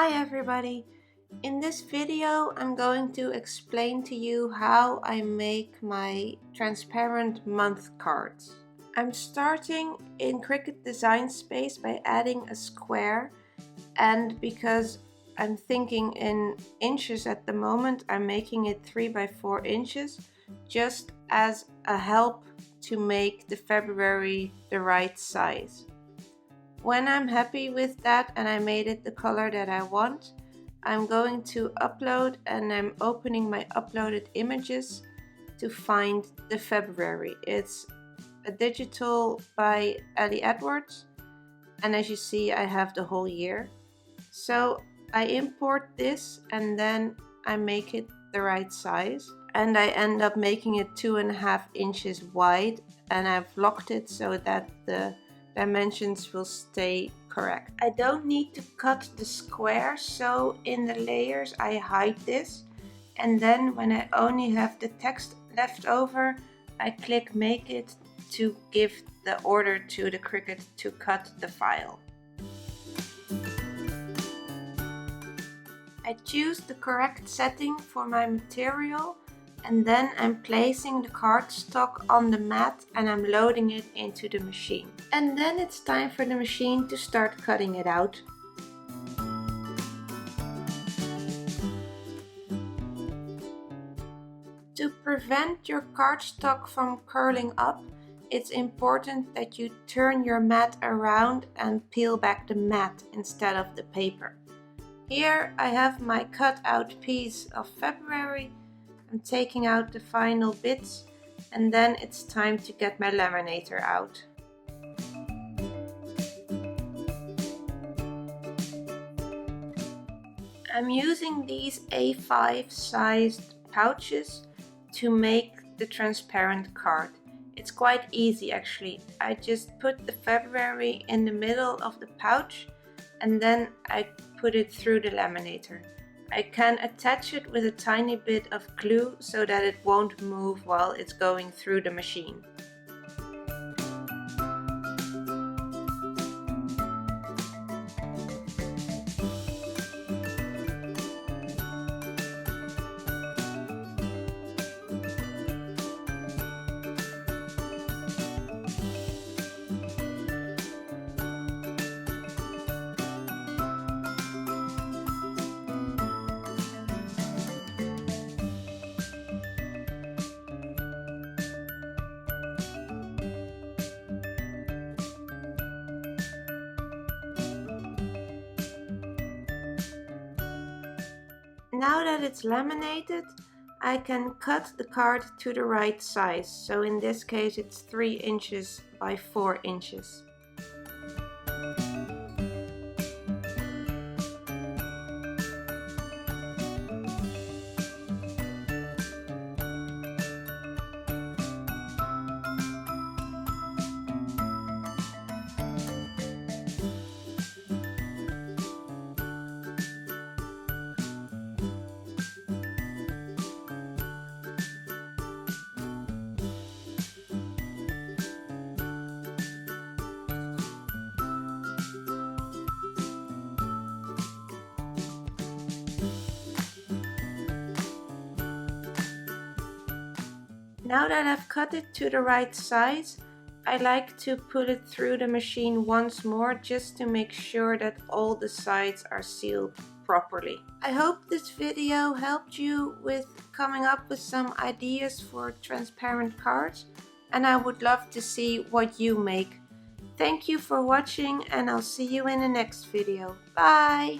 Hi everybody! In this video I'm going to explain to you how I make my transparent month cards. I'm starting in Cricut Design Space by adding a square, and because I'm thinking in inches at the moment, I'm making it 3 by 4 inches just as a help to make the February the right size. When I'm happy with that and I made it the color that I want, I'm going to upload, and I'm opening my uploaded images to find the February. It's a digital by Ellie Edwards, and as you see I have the whole year. So I import this and then I make it the right size, and I end up making it 2.5 inches wide, and I've locked it so that the dimensions will stay correct. I don't need to cut the square, so in the layers I hide this, and then when I only have the text left over, I click make it to give the order to the Cricut to cut the file. I choose the correct setting for my material, and then I'm placing the cardstock on the mat and I'm loading it into the machine. And then it's time for the machine to start cutting it out. To prevent your cardstock from curling up, it's important that you turn your mat around and peel back the mat instead of the paper. Here I have my cut out piece of February. I'm taking out the final bits, and then it's time to get my laminator out. I'm using these A5 sized pouches to make the transparent card. It's quite easy actually. I just put the February in the middle of the pouch, and then I put it through the laminator. I can attach it with a tiny bit of glue so that it won't move while it's going through the machine. Now that it's laminated, I can cut the card to the right size. So in this case it's 3 inches by 4 inches. Now that I've cut it to the right size, I like to put it through the machine once more just to make sure that all the sides are sealed properly. I hope this video helped you with coming up with some ideas for transparent cards, and I would love to see what you make. Thank you for watching, and I'll see you in the next video. Bye!